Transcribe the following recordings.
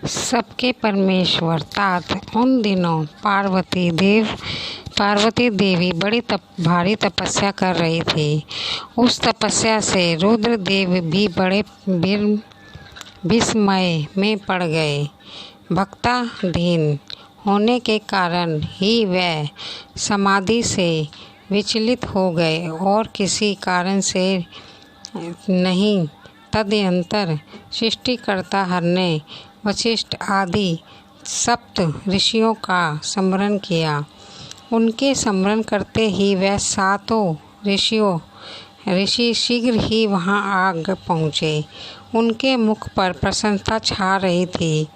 सबके परमेश्वर तात उन दिनों पार्वती देवी बड़ी भारी तपस्या कर रही थी। उस तपस्या से रुद्रदेव भी बड़े विस्मय में पड़ गए। भक्ताधीन होने के कारण ही वह समाधि से विचलित हो गए और किसी कारण से नहीं। तदनंतर सृष्टिकर्ता हर ने वशिष्ठ आदि सप्त ऋषियों का स्मरण किया। उनके स्मरण करते ही वह सातों ऋषि शीघ्र ही वहां आ पहुँचे। उनके मुख पर प्रसन्नता छा रही थी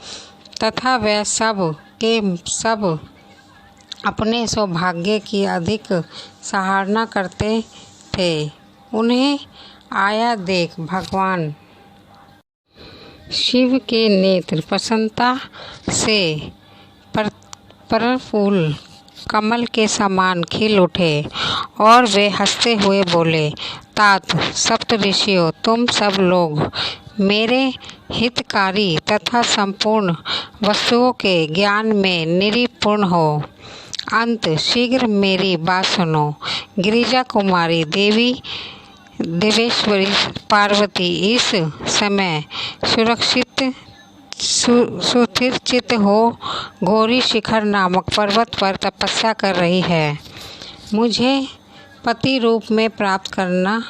तथा वह सब के सब अपने सौभाग्य की अधिक सराहना करते थे। उन्हें आया देख भगवान शिव के नेत्र प्रसन्नता से प्रफुल्ल कमल के समान खिल उठे और वे हंसते हुए बोले, तात सप्त ऋषियों, तुम सब लोग मेरे हितकारी तथा संपूर्ण वस्तुओं के ज्ञान में निपुण हो। अंत शीघ्र मेरी बात सुनो। गिरिजा कुमारी देवेश्वरी पार्वती इस समय सुरक्षित सुस्थिरचित हो गौरी शिखर नामक पर्वत पर तपस्या कर रही है। मुझे पति रूप में प्राप्त करना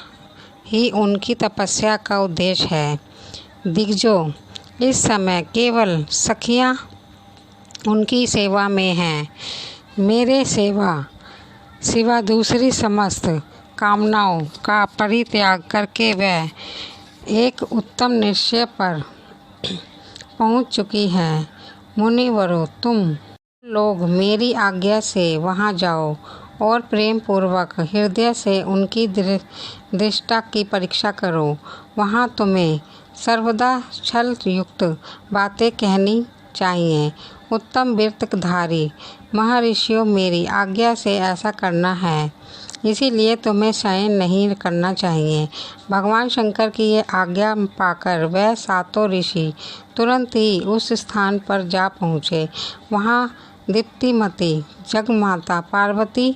ही उनकी तपस्या का उद्देश्य है। दिग्गजों, इस समय केवल सखियां उनकी सेवा में हैं। मेरे सिवा दूसरी समस्त कामनाओं का परित्याग करके वह एक उत्तम निश्चय पर पहुंच चुकी हैं। मुनिवरों, तुम लोग मेरी आज्ञा से वहां जाओ और प्रेम पूर्वक हृदय से उनकी दृष्टा की परीक्षा करो। वहां तुम्हें सर्वदा छल युक्त बातें कहनी चाहिए। उत्तम वृत्तधारी महर्षियों, मेरी आज्ञा से ऐसा करना है, इसीलिए तुम्हें शयन नहीं करना चाहिए। भगवान शंकर की ये आज्ञा पाकर वह सातों ऋषि तुरंत ही उस स्थान पर जा पहुँचे। वहाँ दीप्तिमती जगमाता पार्वती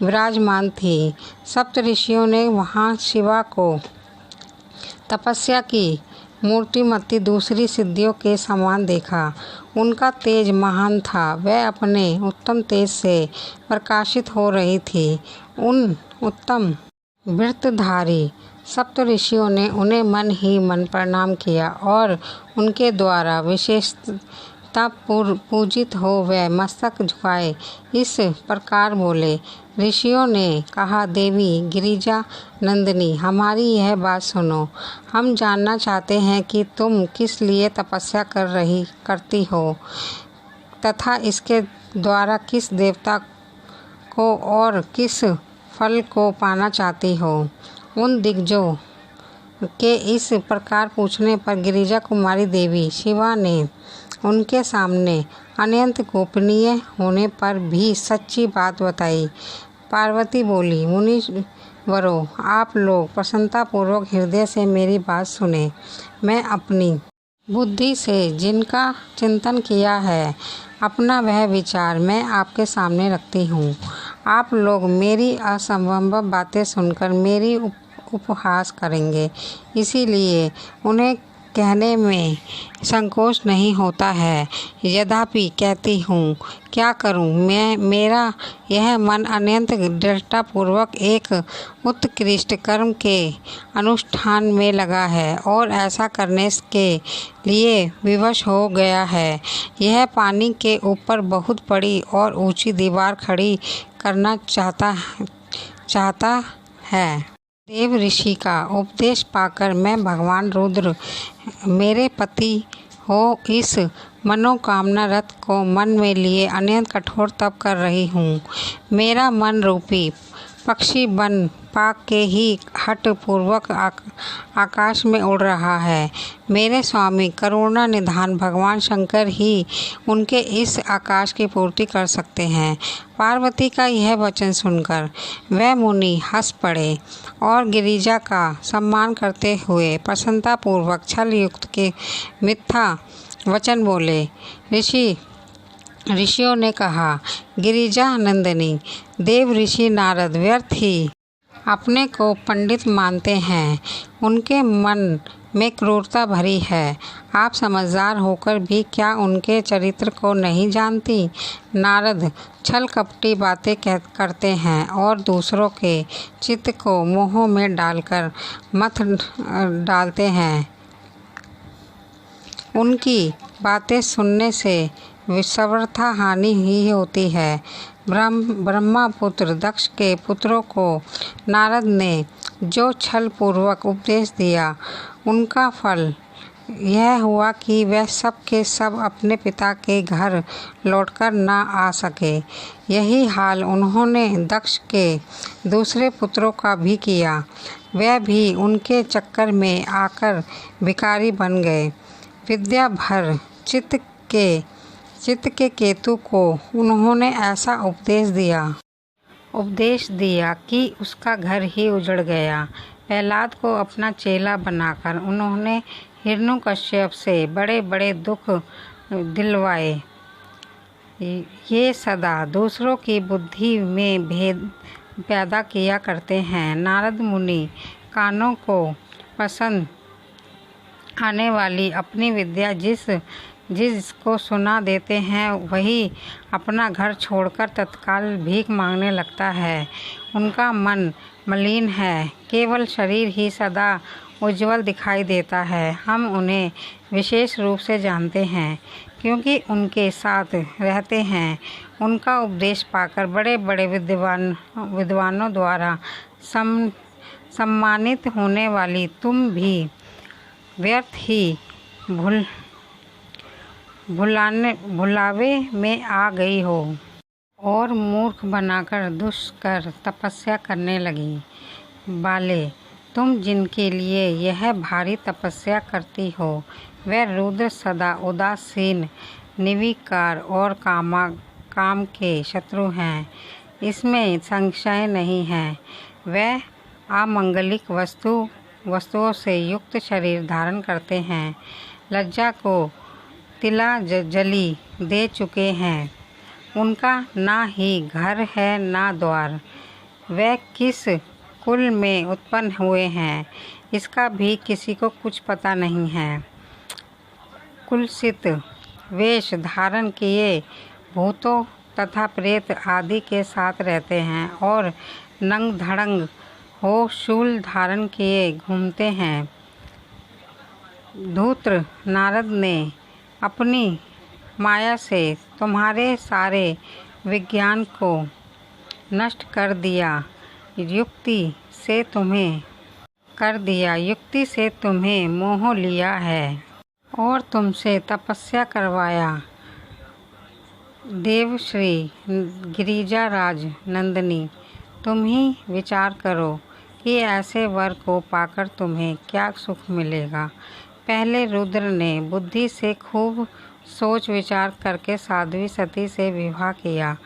विराजमान थी। सप्त ऋषियों ने वहाँ शिवा को तपस्या की मूर्तिमती दूसरी सिद्धियों के समान देखा। उनका तेज महान था। वह अपने उत्तम तेज से प्रकाशित हो रही थी। उन उत्तम वृत्तधारी सप्त ऋषियों ने उन्हें मन ही मन प्रणाम किया और उनके द्वारा विशेषता पूजित हो वह मस्तक झुकाए इस प्रकार बोले। ऋषियों ने कहा, देवी गिरिजा नंदिनी, हमारी यह बात सुनो। हम जानना चाहते हैं कि तुम किस लिए तपस्या करती हो तथा इसके द्वारा किस देवता को और किस फल को पाना चाहती हो। उन दिग्गजों के इस प्रकार पूछने पर गिरिजा कुमारी देवी शिवा ने उनके सामने अत्यंत गोपनीय होने पर भी सच्ची बात बताई। पार्वती बोली, मुनिवरों, आप लोग प्रसन्नतापूर्वक हृदय से मेरी बात सुने। मैं अपनी बुद्धि से जिनका चिंतन किया है, अपना वह विचार मैं आपके सामने रखती हूँ। आप लोग मेरी असंभव बातें सुनकर मेरी उपहास करेंगे, इसीलिए उन्हें कहने में संकोच नहीं होता है। यद्यपि कहती हूँ, क्या करूँ मेरा यह मन अत्यंत दृढ़तापूर्वक एक उत्कृष्ट कर्म के अनुष्ठान में लगा है और ऐसा करने के लिए विवश हो गया है। यह पानी के ऊपर बहुत बड़ी और ऊंची दीवार खड़ी करना चाहता है। देव ऋषि का उपदेश पाकर मैं भगवान रुद्र मेरे पति हो इस मनोकामना रथ को मन में लिए अत्यंत कठोर तप कर रही हूँ। मेरा मन रूपी पक्षी बन पाक के ही हठ पूर्वक आकाश में उड़ रहा है। मेरे स्वामी करुणा निधान भगवान शंकर ही उनके इस आकाश की पूर्ति कर सकते हैं। पार्वती का यह वचन सुनकर वह मुनि हंस पड़े और गिरिजा का सम्मान करते हुए प्रसन्नतापूर्वक छल युक्त के मिथ्या वचन बोले। ऋषियों ने कहा, गिरिजा नंदिनी, देव ऋषि नारद व्यर्थ ही अपने को पंडित मानते हैं। उनके मन में क्रूरता भरी है। आप समझदार होकर भी क्या उनके चरित्र को नहीं जानती? नारद छल कपटी बातें करते हैं और दूसरों के चित्त को मोह में डालकर मत डालते हैं। उनकी बातें सुनने से सर्वथा हानि ही होती है। ब्रह्मापुत्र दक्ष के पुत्रों को नारद ने जो छल पूर्वक उपदेश दिया, उनका फल यह हुआ कि वह सब के सब अपने पिता के घर लौटकर न आ सके। यही हाल उन्होंने दक्ष के दूसरे पुत्रों का भी किया। वह भी उनके चक्कर में आकर भिखारी बन गए। विद्या भर चित्त के केतु को उन्होंने ऐसा उपदेश दिया कि उसका घर ही उजड़ गया। प्रहलाद को अपना चेला बनाकर उन्होंने हिरण्यकश्यप से बड़े बड़े दुख दिलवाए। ये सदा दूसरों की बुद्धि में भेद पैदा किया करते हैं। नारद मुनि कानों को पसंद आने वाली अपनी विद्या जिसको सुना देते हैं, वही अपना घर छोड़कर तत्काल भीख मांगने लगता है। उनका मन मलिन है, केवल शरीर ही सदा उज्जवल दिखाई देता है। हम उन्हें विशेष रूप से जानते हैं क्योंकि उनके साथ रहते हैं। उनका उपदेश पाकर बड़े बड़े विद्वानों द्वारा सम्मानित होने वाली तुम भी व्यर्थ ही भुलावे में आ गई हो और मूर्ख बनाकर दुष्कर तपस्या करने लगी। बाले, तुम जिनके लिए यह भारी तपस्या करती हो, वह रुद्र सदा उदासीन, निर्विकार और काम के शत्रु हैं। इसमें संशय नहीं है। वह अमंगलिक वस्तुओं से युक्त शरीर धारण करते हैं। लज्जा को तिला जली दे चुके हैं। उनका ना ही घर है ना द्वार। वह किस कुल में उत्पन्न हुए हैं, इसका भी किसी को कुछ पता नहीं है। कुलसित वेश धारण किए भूतों तथा प्रेत आदि के साथ रहते हैं और नंग धड़ंग हो शूल धारण किए घूमते हैं। धूर्त नारद ने अपनी माया से तुम्हारे सारे विज्ञान को नष्ट कर दिया। युक्ति से तुम्हें मोह लिया है और तुमसे तपस्या करवाया। देवश्री गिरिजाराज नंदिनी, तुम ही विचार करो कि ऐसे वर को पाकर तुम्हें क्या सुख मिलेगा। पहले रुद्र ने बुद्धि से खूब सोच विचार करके साध्वी सती से विवाह किया,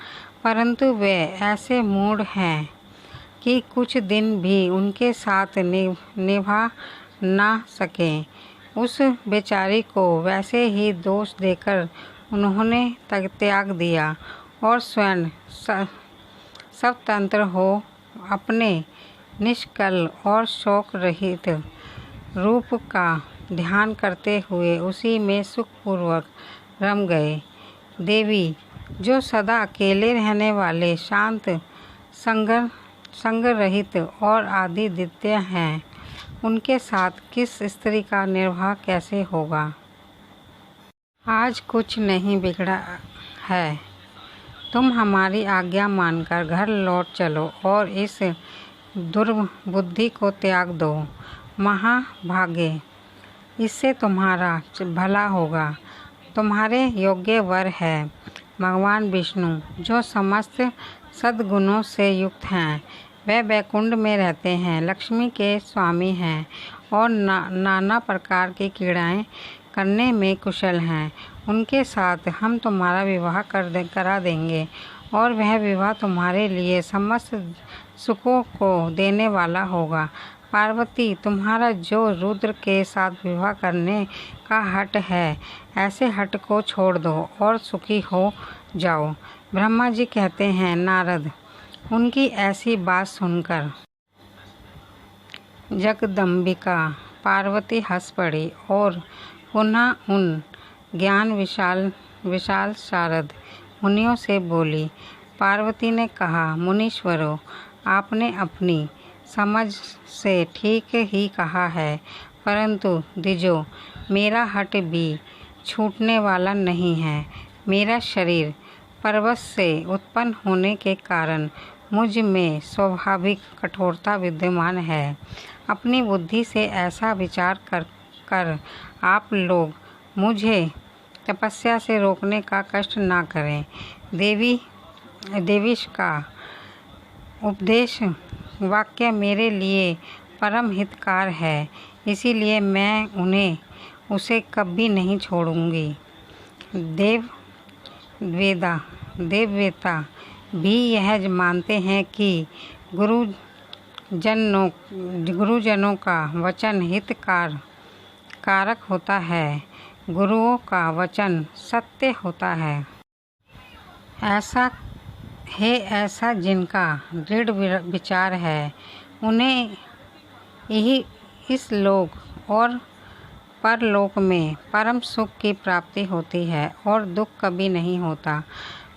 परंतु वे ऐसे मूढ़ हैं कि कुछ दिन भी उनके साथ निभा ना सके। उस बेचारी को वैसे ही दोष देकर उन्होंने त्याग दिया और स्वयं स्वतंत्र हो अपने निष्कल और शोक रहित रूप का ध्यान करते हुए उसी में सुखपूर्वक रम गए। देवी, जो सदा अकेले रहने वाले शांत संग रहित और आदित्य हैं, उनके साथ किस स्त्री का निर्वाह कैसे होगा? आज कुछ नहीं बिगड़ा है। तुम हमारी आज्ञा मानकर घर लौट चलो और इस दुर्बुद्धि को त्याग दो। महाभागे, इससे तुम्हारा भला होगा। तुम्हारे योग्य वर है भगवान विष्णु, जो समस्त सद्गुणों से युक्त हैं। वह वैकुंठ में रहते हैं, लक्ष्मी के स्वामी हैं और नाना प्रकार की क्रीड़ाएं करने में कुशल हैं। उनके साथ हम तुम्हारा विवाह करा देंगे और वह विवाह तुम्हारे लिए समस्त सुखों को देने वाला होगा। पार्वती, तुम्हारा जो रुद्र के साथ विवाह करने का हठ है, ऐसे हठ को छोड़ दो और सुखी हो जाओ। ब्रह्मा जी कहते हैं, नारद, उनकी ऐसी बात सुनकर जगदम्बिका पार्वती हंस पड़ी और पुनः उन ज्ञान विशाल शारद मुनियों से बोली। पार्वती ने कहा, मुनीश्वरों, आपने अपनी समझ से ठीक ही कहा है, परंतु द्विजो, मेरा हठ भी छूटने वाला नहीं है। मेरा शरीर पर्वत से उत्पन्न होने के कारण मुझ में स्वाभाविक कठोरता विद्यमान है। अपनी बुद्धि से ऐसा विचार कर आप लोग मुझे तपस्या से रोकने का कष्ट ना करें। देवीश का उपदेश वाक्य मेरे लिए परम हितकार है, इसीलिए मैं उसे कभी नहीं छोड़ूंगी। देववेता भी यह मानते हैं कि गुरुजनों का वचन हितकारक होता है, गुरुओं का वचन सत्य होता है। ऐसा जिनका दृढ़ विचार है, उन्हें यही इस लोक और परलोक में परम सुख की प्राप्ति होती है और दुख कभी नहीं होता।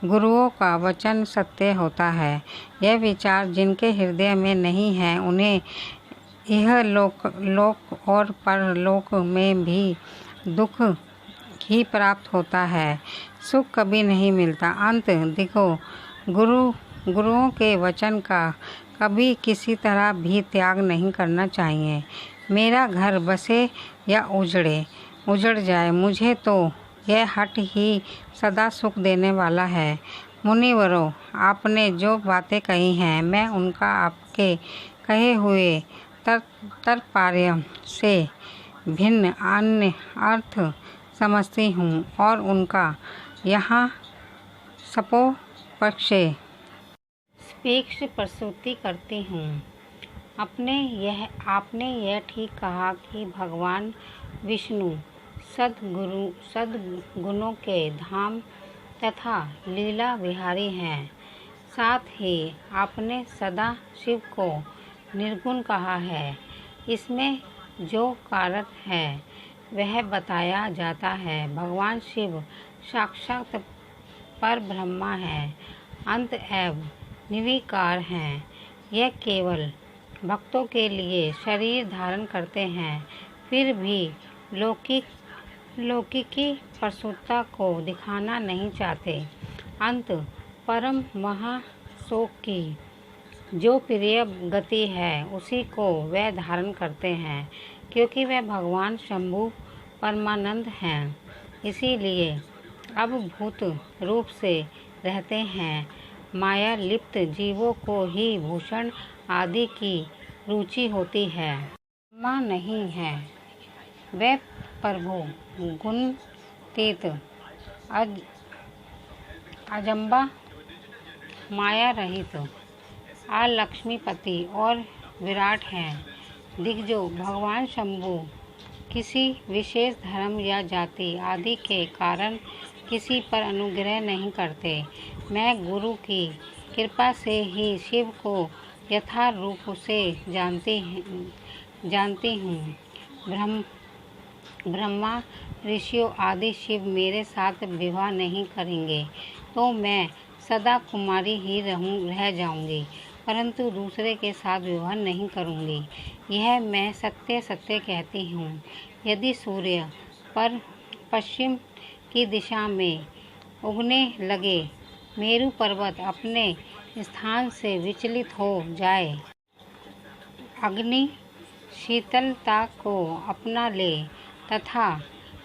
गुरुओं का वचन सत्य होता है। यह विचार जिनके हृदय में नहीं है, उन्हें यह लोक और परलोक में भी दुख ही प्राप्त होता है, सुख कभी नहीं मिलता। अंत देखो, गुरुओं के वचन का कभी किसी तरह भी त्याग नहीं करना चाहिए। मेरा घर बसे या उजड़ जाए, मुझे तो यह हठ ही सदा सुख देने वाला है। मुनिवरों, आपने जो बातें कही हैं, मैं उनका आपके कहे हुए तात्पर्य से भिन्न अन्य अर्थ समझती हूँ और उनका यहाँ सपोपक्षे प्रस्तुति करती हूँ। आपने यह ठीक कहा कि भगवान विष्णु सद्गुणों के धाम तथा लीला विहारी हैं। साथ ही आपने सदा शिव को निर्गुण कहा है। इसमें जो कारक है वह बताया जाता है। भगवान शिव साक्षात पर ब्रह्मा है, अंत एवं निर्विकार हैं। यह केवल भक्तों के लिए शरीर धारण करते हैं, फिर भी लौकिकी प्रस्तुतता को दिखाना नहीं चाहते। अंत परम महाशोक की जो प्रिय गति है, उसी को वे धारण करते हैं, क्योंकि वे भगवान शंभु परमानंद हैं। इसीलिए अवभूत रूप से रहते हैं। माया लिप्त जीवों को ही भूषण आदि की रुचि होती है, ब्रह्मा नहीं है। वे प्रभु गुणातीत अजंबा माया रहित अलक्ष्मीपति और विराट हैं। दिग्गजों, भगवान शंभु किसी विशेष धर्म या जाति आदि के कारण किसी पर अनुग्रह नहीं करते। मैं गुरु की कृपा से ही शिव को यथारूप से जानती हूँ। ब्रह्मा ऋषियों आदि शिव मेरे साथ विवाह नहीं करेंगे तो मैं सदा कुमारी ही रह जाऊंगी, परंतु दूसरे के साथ विवाह नहीं करूंगी। यह मैं सत्य सत्य कहती हूँ। यदि सूर्य पर पश्चिम की दिशा में उगने लगे, मेरू पर्वत अपने स्थान से विचलित हो जाए, अग्नि शीतलता को अपना ले तथा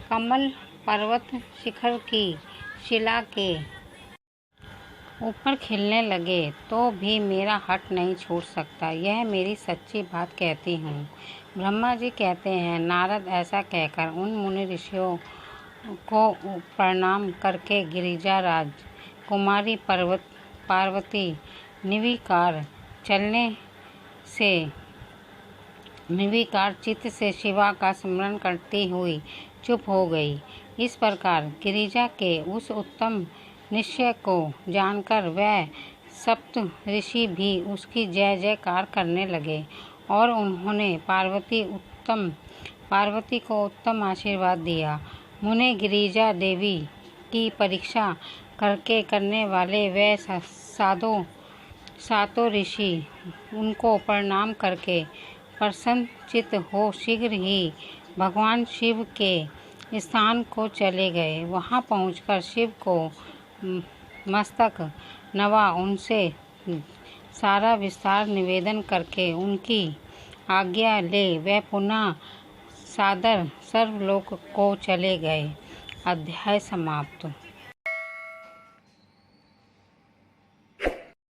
कमल पर्वत शिखर की शिला के ऊपर खिलने लगे, तो भी मेरा हठ नहीं छूट सकता। यह मेरी सच्ची बात कहती हूँ। ब्रह्मा जी कहते हैं, नारद, ऐसा कहकर उन मुनि ऋषियों को प्रणाम करके गिरिजाराज कुमारी पार्वती निर्विकार चलने से निर्विकार चित्त से शिवा का स्मरण करती हुई चुप हो गई। इस प्रकार गिरिजा के उस उत्तम निश्चय को जानकर वह सप्त ऋषि भी उसकी जय जयकार करने लगे और उन्होंने पार्वती को उत्तम आशीर्वाद दिया। मुने गिरिजा देवी की परीक्षा करने वाले वे सातों ऋषि उनको प्रणाम करके प्रसन्नचित्त हो शीघ्र ही भगवान शिव के स्थान को चले गए। वहां पहुंचकर शिव को मस्तक नवा उनसे सारा विस्तार निवेदन करके उनकी आज्ञा ले वे पुनः सादर सर्वलोक को चले गए। अध्याय समाप्त।